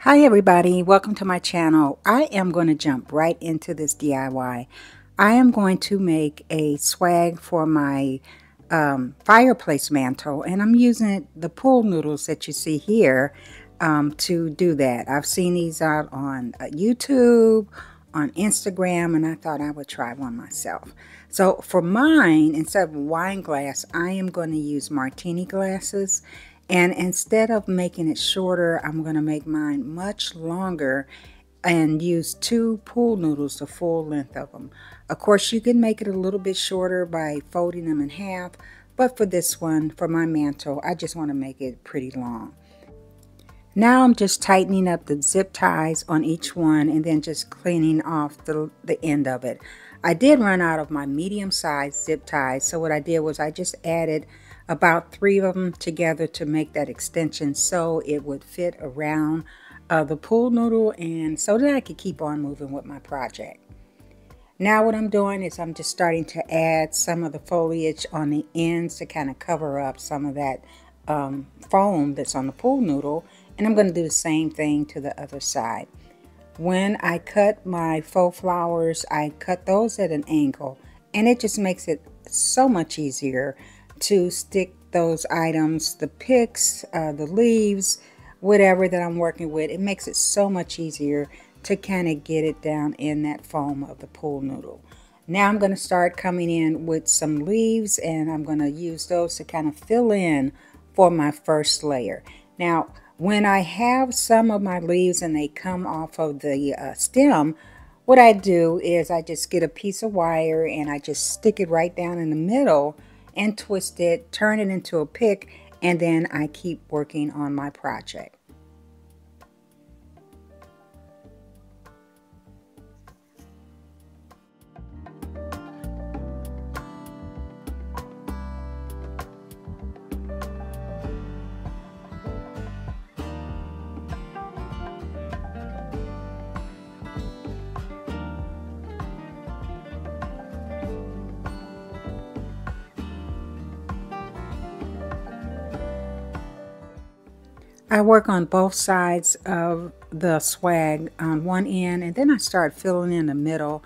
Hi everybody, welcome to my channel. I am going to jump right into this DIY. I am going to make a swag for my fireplace mantle, and I'm using the pool noodles that you see here to do that. I've seen these out on YouTube, on Instagram, and I thought I would try one myself. So for mine, instead of wine glass, I am going to use martini glasses. And instead of making it shorter, I'm going to make mine much longer and use two pool noodles, the full length of them. Of course, you can make it a little bit shorter by folding them in half, but for this one, for my mantle, I just want to make it pretty long. Now I'm just tightening up the zip ties on each one and then just cleaning off the end of it. I did run out of my medium-sized zip ties, so what I did was I just added about 3 of them together to make that extension so it would fit around the pool noodle and so that I could keep on moving with my project. Now what I'm doing is I'm just starting to add some of the foliage on the ends to kind of cover up some of that foam that's on the pool noodle, and I'm going to do the same thing to the other side. When I cut my faux flowers, I cut those at an angle, and it just makes it so much easier to stick those items, the picks, the leaves, whatever that I'm working with. It makes it so much easier to kind of get it down in that foam of the pool noodle. Now I'm going to start coming in with some leaves, and I'm going to use those to kind of fill in for my first layer. Now, when I have some of my leaves and they come off of the stem, what I do is I just get a piece of wire and I just stick it right down in the middle and twist it, turn it into a pick, and then I keep working on my project. I work on both sides of the swag on one end, and then I start filling in the middle,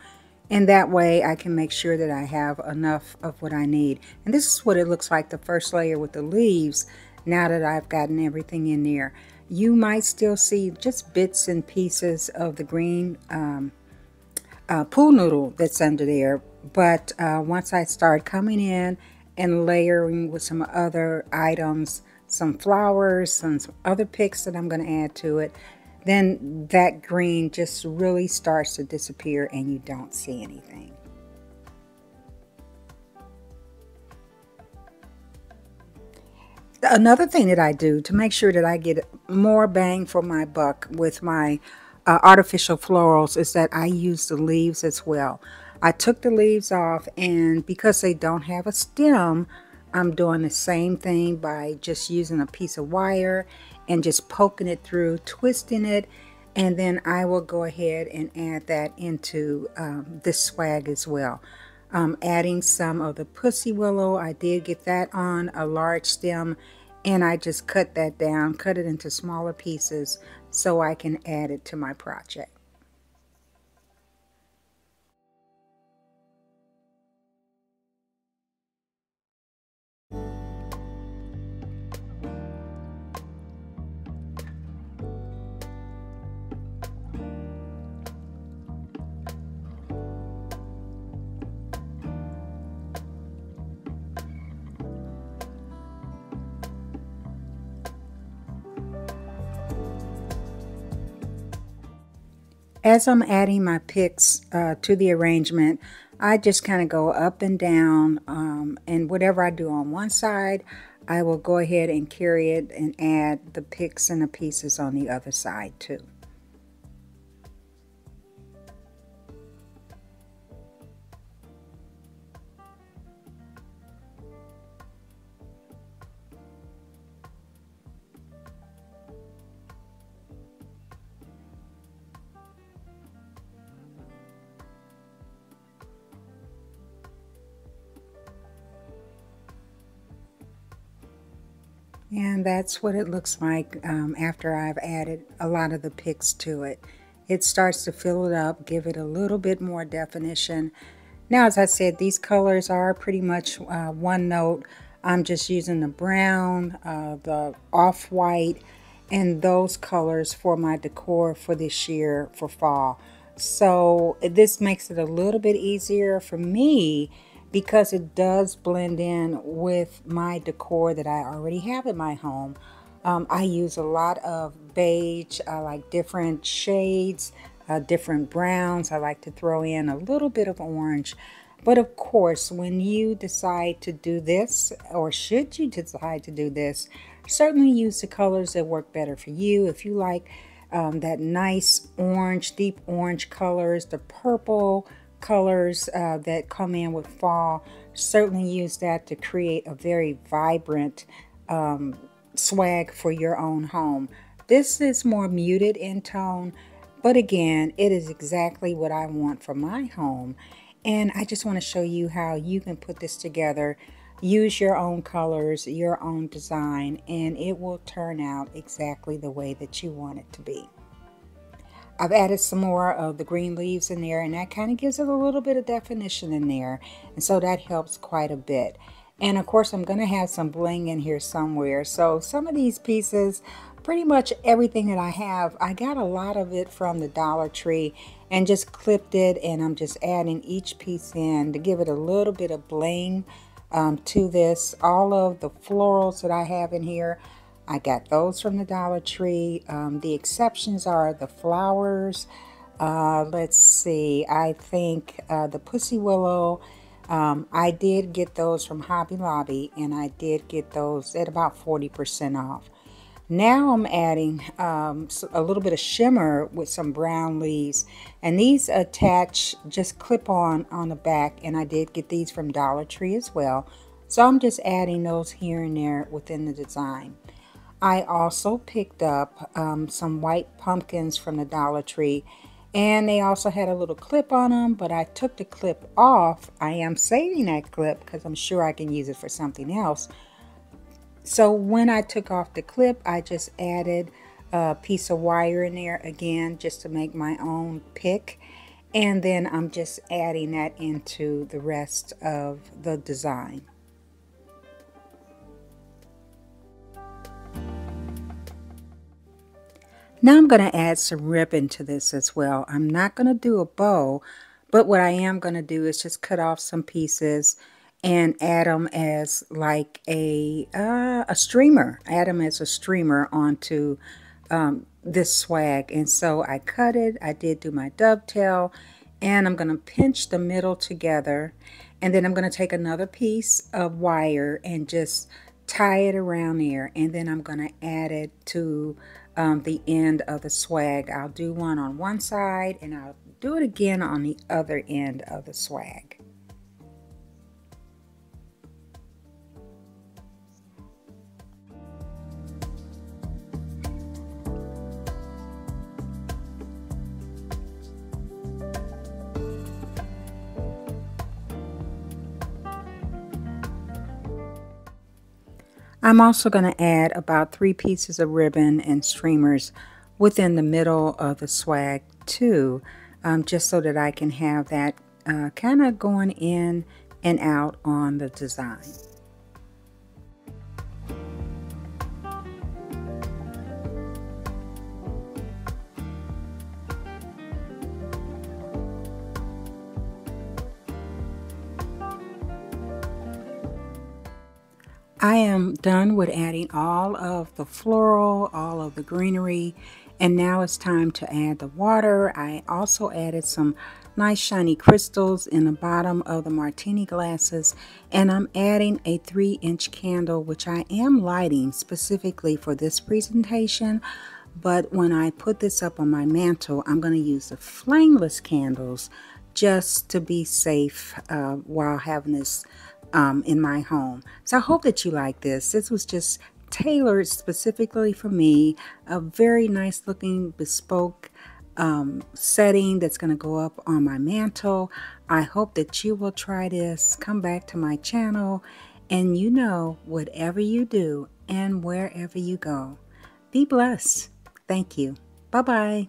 and that way I can make sure that I have enough of what I need. And this is what it looks like, the first layer with the leaves, now that I've gotten everything in there. You might still see just bits and pieces of the green pool noodle that's under there, but once I start coming in and layering with some other items, some flowers, some other picks that I'm going to add to it, then that green just really starts to disappear and you don't see anything. Another thing that I do to make sure that I get more bang for my buck with my artificial florals is that I use the leaves as well. I took the leaves off, and because they don't have a stem, I'm doing the same thing by just using a piece of wire and just poking it through, twisting it, and then I will go ahead and add that into this swag as well. Adding some of the pussy willow. I did get that on a large stem, and I just cut that down, cut it into smaller pieces so I can add it to my project. As I'm adding my picks to the arrangement, I just kind of go up and down, and whatever I do on one side, I will go ahead and carry it and add the picks and the pieces on the other side too. And that's what it looks like after I've added a lot of the picks to it. It starts to fill it up, give it a little bit more definition. Now, as I said, these colors are pretty much one note. I'm just using the brown, the off-white, and those colors for my decor for this year for fall. So this makes it a little bit easier for me because it does blend in with my decor that I already have in my home. I use a lot of beige. I like different shades, different browns. I like to throw in a little bit of orange. But of course, when you decide to do this, or should you decide to do this, certainly use the colors that work better for you. If you like that nice orange, deep orange colors, the purple colors that come in with fall, certainly use that to create a very vibrant swag for your own home. This is more muted in tone, but again, it is exactly what I want for my home. And I just want to show you how you can put this together. Use your own colors, your own design, and it will turn out exactly the way that you want it to be. I've added some more of the green leaves in there, and that kind of gives it a little bit of definition in there. And so that helps quite a bit. And of course, I'm going to have some bling in here somewhere. So some of these pieces, pretty much everything that I have, I got a lot of it from the Dollar Tree and just clipped it. And I'm just adding each piece in to give it a little bit of bling to this. All of the florals that I have in here, I got those from the Dollar Tree. The exceptions are the flowers. Let's see, I think the Pussy Willow, I did get those from Hobby Lobby, and I did get those at about 40% off. Now I'm adding a little bit of shimmer with some brown leaves, and these attach, just clip on the back, and I did get these from Dollar Tree as well. So I'm just adding those here and there within the design. I also picked up some white pumpkins from the Dollar Tree, and they also had a little clip on them, but I took the clip off. I am saving that clip because I'm sure I can use it for something else. So when I took off the clip, I just added a piece of wire in there again, just to make my own pick. And then I'm just adding that into the rest of the design. Now I'm going to add some ribbon to this as well. I'm not going to do a bow, but what I am going to do is just cut off some pieces and add them as like a streamer. Add them as a streamer onto this swag. And so I cut it. I did do my dovetail, and I'm going to pinch the middle together. And then I'm going to take another piece of wire and just tie it around there, and then I'm going to add it to the end of the swag. I'll do one on one side, and I'll do it again on the other end of the swag. I'm also going to add about 3 pieces of ribbon and streamers within the middle of the swag too, just so that I can have that kind of going in and out on the design. I am done with adding all of the floral, all of the greenery, and now it's time to add the water. I also added some nice shiny crystals in the bottom of the martini glasses, and I'm adding a 3-inch candle, which I am lighting specifically for this presentation. But when I put this up on my mantle, I'm going to use the flameless candles just to be safe while having this in my home. So I hope that you like this. This was just tailored specifically for me. A very nice looking bespoke setting that's going to go up on my mantle. I hope that you will try this. Come back to my channel And you know, whatever you do and wherever you go, be blessed. Thank you. Bye-bye.